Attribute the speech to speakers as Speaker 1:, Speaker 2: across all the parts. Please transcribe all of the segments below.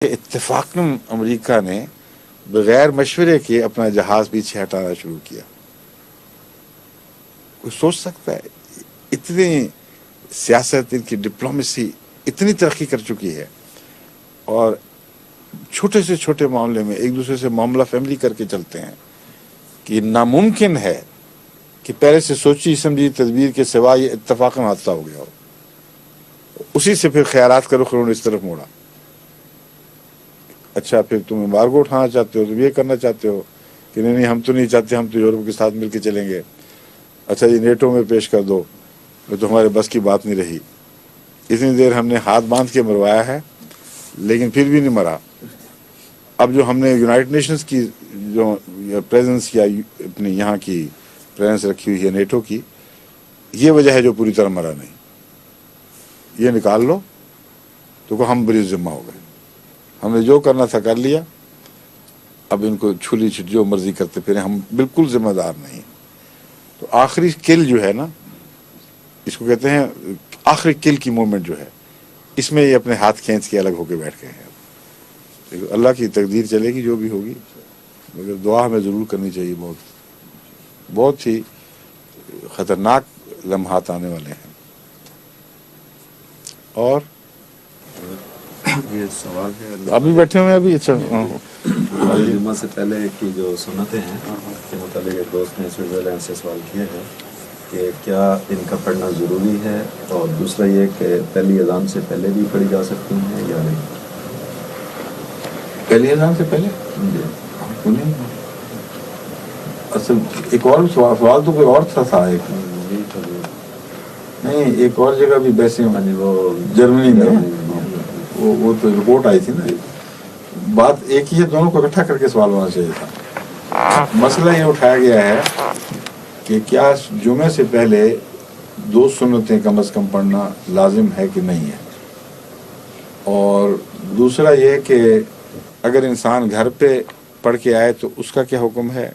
Speaker 1: اتفاقاً امریکہ نے بغیر مشورے کے اپنا جہاز پیچھے ہٹانا شروع کیا. کوئی سوچ سکتا ہے اتنی سیاست، ان کی ڈپلومیسی اتنی ترقی کر چکی ہے، اور چھوٹے سے چھوٹے معاملے میں ایک دوسرے سے معاملہ فیملی کر کے چلتے ہیں کہ ناممکن ہے کہ پہلے سے سوچی سمجھی تدبیر کے سوا یہ اتفاقاً حادثہ ہو گیا ہو. اسی سے پھر خیالات کا رخ انہوں نے اس طرف موڑا. اچھا پھر تم امبارگو اٹھانا چاہتے ہو، تم یہ کرنا چاہتے ہو کہ نہیں ہم تو نہیں چاہتے، ہم تو یورپ کے ساتھ مل کے چلیں گے. اچھا یہ نیٹو میں پیش کر دو، یہ تو ہمارے بس کی بات نہیں رہی. اتنی دیر ہم نے ہاتھ باندھ کے مروایا ہے لیکن پھر بھی نہیں مرا. اب جو ہم نے یونائٹڈ نیشنز کی جو پریزنس یا اپنی یہاں کی پریزنس رکھی ہوئی ہے نیٹو کی، یہ وجہ ہے جو پوری طرح مرا نہیں. یہ نکال لو تو ہم بری ذمہ ہو گئے. ہم نے جو کرنا تھا کر لیا، اب ان کو چھلی چھٹ جو مرضی کرتے پھریں، ہم بالکل ذمہ دار نہیں. تو آخری کل جو ہے نا، اس کو کہتے ہیں آخری کل کی مومنٹ جو ہے، اس میں یہ اپنے ہاتھ کھینچ کے الگ ہو کے بیٹھ گئے ہیں. اللہ کی تقدیر چلے گی جو بھی ہوگی، مگر دعا ہمیں ضرور کرنی چاہیے. بہت ہی خطرناک لمحات آنے والے ہیں. اور
Speaker 2: یہ سوال ہے
Speaker 1: ابھی بیٹھے ہوئے ابھی. اچھا
Speaker 2: جمعہ سے پہلے کی جو سنتیں ہیں کے متعلق ایک دوست نے سوئٹزرلینڈ سے سوال کیا ہے کہ کیا ان کا پڑھنا ضروری ہے، اور دوسرا یہ کہ پہلی اذان سے پہلے بھی پڑھی جا سکتی ہیں یا نہیں.
Speaker 1: پہلی اذان سے پہلے
Speaker 2: جی
Speaker 1: اصل ایک اور سوال تو کوئی اور تھا ایک نہیں، ایک اور جگہ بھی ویسے
Speaker 2: وہ
Speaker 1: جرمنی میں وہ تو رپورٹ آئی تھی نا. بات ایک ہی ہے، دونوں کو اکٹھا کر کے سوال ہونا چاہیے تھا. مسئلہ یہ اٹھایا گیا ہے کہ کیا جمعے سے پہلے 2 سنتیں کم از کم پڑھنا لازم ہے کہ نہیں ہے، اور دوسرا یہ کہ اگر انسان گھر پہ پڑھ کے آئے تو اس کا کیا حکم ہے،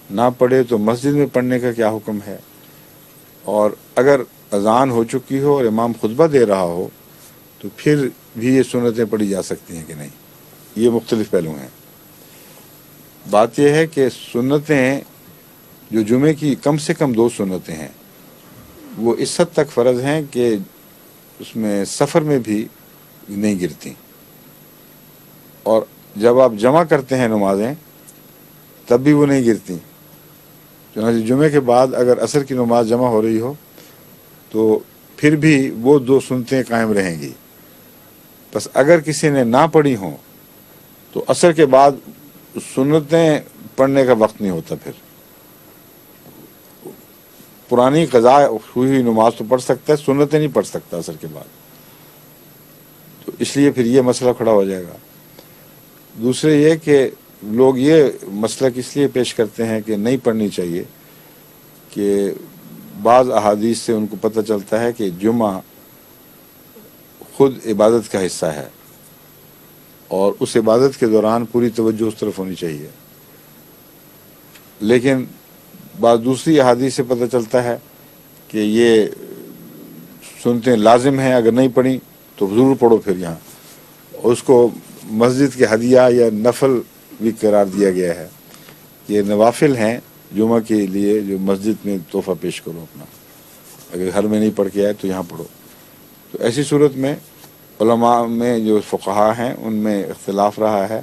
Speaker 1: نہ پڑھے تو مسجد میں پڑھنے کا کیا حکم ہے، اور اگر اذان ہو چکی ہو اور امام خطبہ دے رہا ہو تو پھر بھی یہ سنتیں پڑھی جا سکتی ہیں کہ نہیں. یہ مختلف پہلو ہیں. بات یہ ہے کہ سنتیں جو جمعے کی کم سے کم 2 سنتیں ہیں، وہ اس حد تک فرض ہیں کہ اس میں سفر میں بھی نہیں گرتی، اور جب آپ جمع کرتے ہیں نمازیں تب بھی وہ نہیں گرتی. چنانچہ جمعے کے بعد اگر عصر کی نماز جمع ہو رہی ہو تو پھر بھی وہ 2 سنتیں قائم رہیں گی. بس اگر کسی نے نہ پڑھی ہوں تو عصر کے بعد سنتیں پڑھنے کا وقت نہیں ہوتا. پھر پرانی قضاء ہوئی ہوئی نماز تو پڑھ سکتا ہے، سنتیں نہیں پڑھ سکتا عصر کے بعد. تو اس لیے پھر یہ مسئلہ کھڑا ہو جائے گا. دوسرے یہ کہ لوگ یہ مسئلہ کس لیے پیش کرتے ہیں کہ نہیں پڑھنی چاہیے، کہ بعض احادیث سے ان کو پتہ چلتا ہے کہ جمعہ خود عبادت کا حصہ ہے، اور اس عبادت کے دوران پوری توجہ اس طرف ہونی چاہیے. لیکن بعض دوسری احادیث سے پتہ چلتا ہے کہ یہ سنتیں لازم ہیں، اگر نہیں پڑھی تو ضرور پڑھو. پھر یہاں اس کو مسجد کے ہدیہ یا نفل بھی قرار دیا گیا ہے. یہ نوافل ہیں جمعہ کے لیے جو مسجد میں تحفہ پیش کرو اپنا، اگر گھر میں نہیں پڑھ کے آئے تو یہاں پڑھو. تو ایسی صورت میں علماء میں جو فقہا ہیں ان میں اختلاف رہا ہے،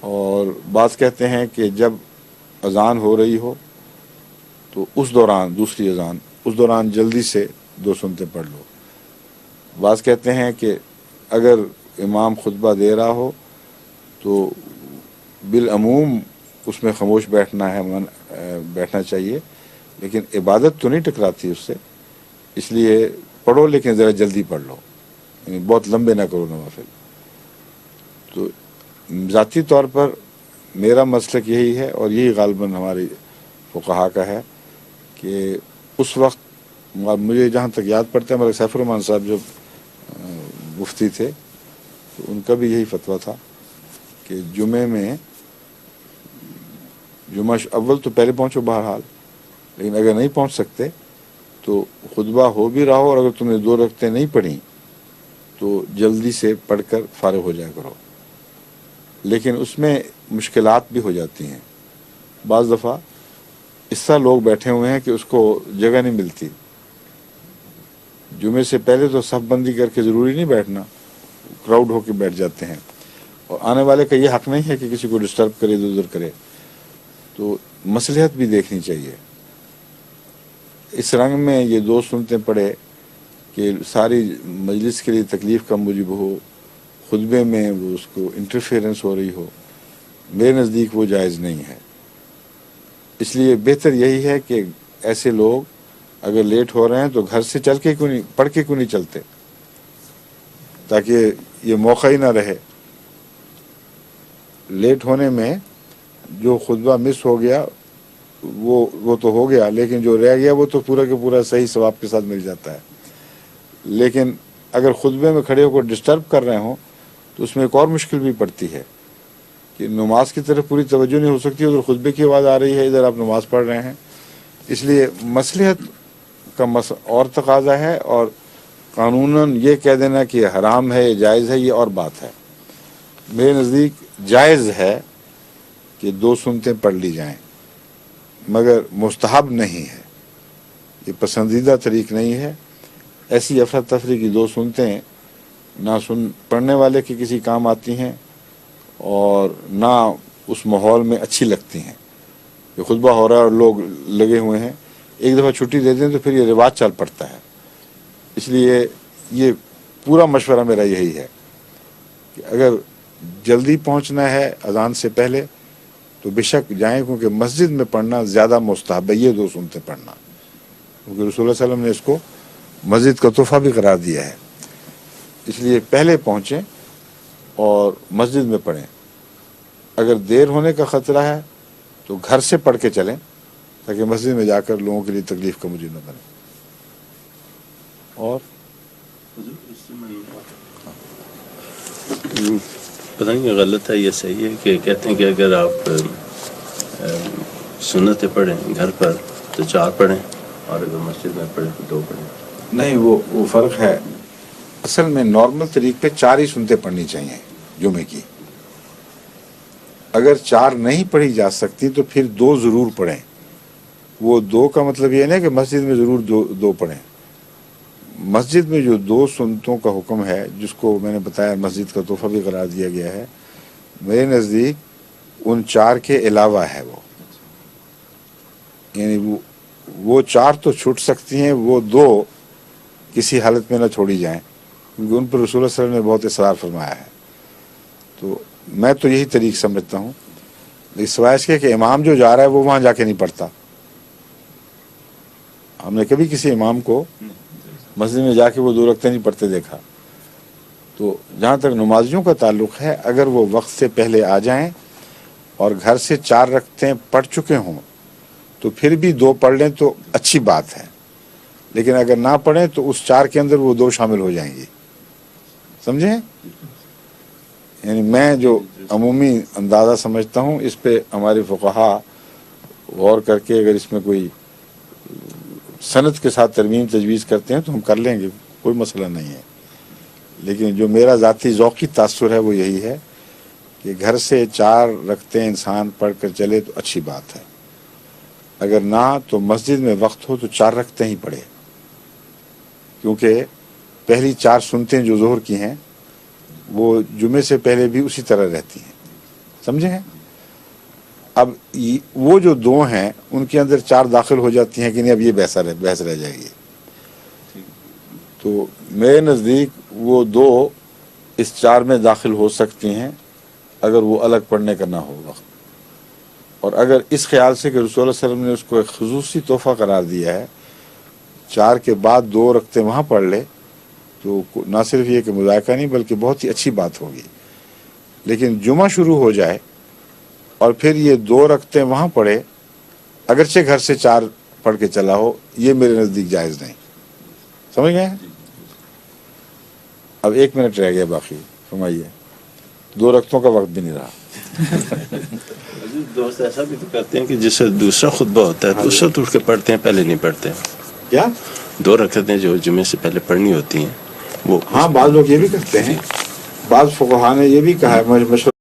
Speaker 1: اور بعض کہتے ہیں کہ جب اذان ہو رہی ہو تو اس دوران دوسری اذان، اس دوران جلدی سے 2 سنتیں پڑھ لو. بعض کہتے ہیں کہ اگر امام خطبہ دے رہا ہو تو بالعموم اس میں خاموش بیٹھنا ہے، بیٹھنا چاہیے، لیکن عبادت تو نہیں ٹکراتی اس سے، اس لیے پڑھو لیکن ذرا جلدی پڑھ لو، یعنی بہت لمبے نہ کرو نوافل. تو ذاتی طور پر میرا مسلک یہی ہے، اور یہی غالباً ہماری فقہا کا ہے، کہ اس وقت مجھے جہاں تک یاد پڑتا ہے ہمارے سیف الرحمان صاحب جب مفتی تھے تو ان کا بھی یہی فتویٰ تھا کہ جمعے میں جمعہ اول تو پہلے پہنچو بہرحال، لیکن اگر نہیں پہنچ سکتے تو خطبہ ہو بھی رہا ہو، اور اگر تم نے 2 رکعتیں نہیں پڑھیں تو جلدی سے پڑھ کر فارغ ہو جایا کرو. لیکن اس میں مشکلات بھی ہو جاتی ہیں. بعض دفعہ اس طرح لوگ بیٹھے ہوئے ہیں کہ اس کو جگہ نہیں ملتی. جمعے سے پہلے تو صف بندی کر کے ضروری نہیں بیٹھنا، کراؤڈ ہو کے بیٹھ جاتے ہیں، اور آنے والے کا یہ حق نہیں ہے کہ کسی کو ڈسٹرب کرے، ادھر ادھر کرے. تو مصلحت بھی دیکھنی چاہیے. اس رنگ میں یہ 2 سنتیں پڑھے کہ ساری مجلس کے لیے تکلیف کا موجب ہو، خطبے میں وہ اس کو انٹرفیئرنس ہو رہی ہو، میرے نزدیک وہ جائز نہیں ہے. اس لیے بہتر یہی ہے کہ ایسے لوگ اگر لیٹ ہو رہے ہیں تو گھر سے چل کے کیوں نہیں، پڑھ کے کیوں نہیں چلتے، تاکہ یہ موقع ہی نہ رہے. لیٹ ہونے میں جو خطبہ مس ہو گیا وہ تو ہو گیا، لیکن جو رہ گیا وہ تو پورا کے پورا صحیح ثواب کے ساتھ مل جاتا ہے. لیکن اگر خطبے میں کھڑے ہو کر ڈسٹرب کر رہے ہوں تو اس میں ایک اور مشکل بھی پڑتی ہے کہ نماز کی طرف پوری توجہ نہیں ہو سکتی، ادھر خطبے کی آواز آ رہی ہے، ادھر آپ نماز پڑھ رہے ہیں. اس لیے مصلحت کا اور تقاضا ہے، اور قانوناً یہ کہہ دینا کہ یہ حرام ہے، یہ جائز ہے، یہ اور بات ہے. میرے نزدیک جائز ہے کہ 2 سنتیں پڑھ لی جائیں، مگر مستحب نہیں ہے، یہ پسندیدہ طریق نہیں ہے. ایسی افراتفری کی 2 سنتیں نہ پڑھنے والے کے کسی کام آتی ہیں اور نہ اس ماحول میں اچھی لگتی ہیں. کہ خطبہ ہو رہا ہے اور لوگ لگے ہوئے ہیں، ایک دفعہ چھٹی دے دیں تو پھر یہ رواج چل پڑتا ہے. اس لیے یہ پورا مشورہ میرا یہی ہے کہ اگر جلدی پہنچنا ہے اذان سے پہلے تو بے شک جائیں، کیونکہ مسجد میں پڑھنا زیادہ مستحب ہے یہ 2 سنتیں پڑھنا، کیونکہ رسول اللہ صلی اللہ علیہ وسلم نے اس کو مسجد کا تحفہ بھی قرار دیا ہے. اس لیے پہلے پہنچیں اور مسجد میں پڑھیں. اگر دیر ہونے کا خطرہ ہے تو گھر سے پڑھ کے چلیں تاکہ مسجد میں جا کر لوگوں کے لیے تکلیف کا موجب نہ بنے. اور
Speaker 3: پتہ نہیں غلط ہے یہ صحیح ہے کہ کہتے ہیں کہ اگر آپ سنتیں پڑھیں گھر پر تو 4 پڑھیں، اور اگر مسجد میں پڑھیں تو 2 پڑھیں.
Speaker 1: نہیں، وہ فرق ہے. اصل میں نارمل طریق پہ 4 ہی سنتیں پڑھنی چاہیے جمعے کی. اگر 4 نہیں پڑھی جا سکتی تو پھر 2 ضرور پڑھیں. وہ 2 کا مطلب یہ نہیں کہ مسجد میں ضرور 2 پڑھیں. مسجد میں جو 2 سنتوں کا حکم ہے، جس کو میں نے بتایا مسجد کا تحفہ بھی قرار دیا گیا ہے، میرے نزدیک ان 4 کے علاوہ ہے. وہ یعنی وہ 4 تو چھوٹ سکتی ہیں، وہ 2 کسی حالت میں نہ چھوڑی جائیں، کیونکہ ان پر رسول اللہ صلی اللہ علیہ وسلم نے بہت اصرار فرمایا ہے. تو میں تو یہی طریق سمجھتا ہوں. لیکن سوائے اس کے کہ امام جو جا رہا ہے وہ وہاں جا کے نہیں پڑھتا. ہم نے کبھی کسی امام کو مسجد میں جا کے وہ 2 رکعتیں نہیں پڑھتے دیکھا. تو جہاں تک نمازیوں کا تعلق ہے، اگر وہ وقت سے پہلے آ جائیں اور گھر سے 4 رکعتیں پڑھ چکے ہوں تو پھر بھی 2 پڑھ لیں تو اچھی بات ہے. لیکن اگر نہ پڑھیں تو اس 4 کے اندر وہ 2 شامل ہو جائیں گی. سمجھیں؟ یعنی میں جو عمومی اندازہ سمجھتا ہوں، اس پہ ہمارے فقہا غور کر کے اگر اس میں کوئی سند کے ساتھ ترمیم تجویز کرتے ہیں تو ہم کر لیں گے، کوئی مسئلہ نہیں ہے. لیکن جو میرا ذاتی ذوقی تاثر ہے وہ یہی ہے کہ گھر سے 4 رکعتیں انسان پڑھ کر چلے تو اچھی بات ہے. اگر نہ تو مسجد میں وقت ہو تو 4 رکعتیں ہی پڑھے، کیونکہ پہلی 4 سنتیں جو ظہر کی ہیں وہ جمعے سے پہلے بھی اسی طرح رہتی ہیں. سمجھیں؟ اب وہ جو 2 ہیں ان کے اندر 4 داخل ہو جاتی ہیں کہ نہیں، اب یہ بحث رہ جائے گی. تو میرے نزدیک وہ 2 اس 4 میں داخل ہو سکتی ہیں اگر وہ الگ پڑھنے کا نہ ہو وقت. اور اگر اس خیال سے کہ رسول اللہ صلی اللہ علیہ وسلم نے اس کو ایک خصوصی تحفہ قرار دیا ہے، 4 کے بعد 2 رکعتیں وہاں پڑھ لے تو نہ صرف یہ کہ مذائقہ نہیں بلکہ بہت ہی اچھی بات ہوگی. لیکن جمعہ شروع ہو جائے اور پھر یہ 2 رکعتیں وہاں پڑھے، اگرچہ گھر سے 4 پڑھ کے چلا ہو، یہ میرے نزدیک جائز نہیں. سمجھ گئے؟ اب 1 منٹ رہ گیا باقی، فرمائیے. 2 رکعتوں کا وقت بھی نہیں رہا.
Speaker 3: دوست ایسا بھی تو کرتے ہیں کہ جس سے دوسرا خطبہ ہوتا ہے تو اس وقت اٹھ کے پڑھتے ہیں، پہلے نہیں پڑھتے.
Speaker 1: کیا
Speaker 3: 2 رکعتیں جو جمعے سے پہلے پڑھنی ہوتی ہیں وہ،
Speaker 1: ہاں بعض لوگ یہ بھی کرتے ہیں. بعض فقہا نے یہ بھی کہا ہے، مشورہ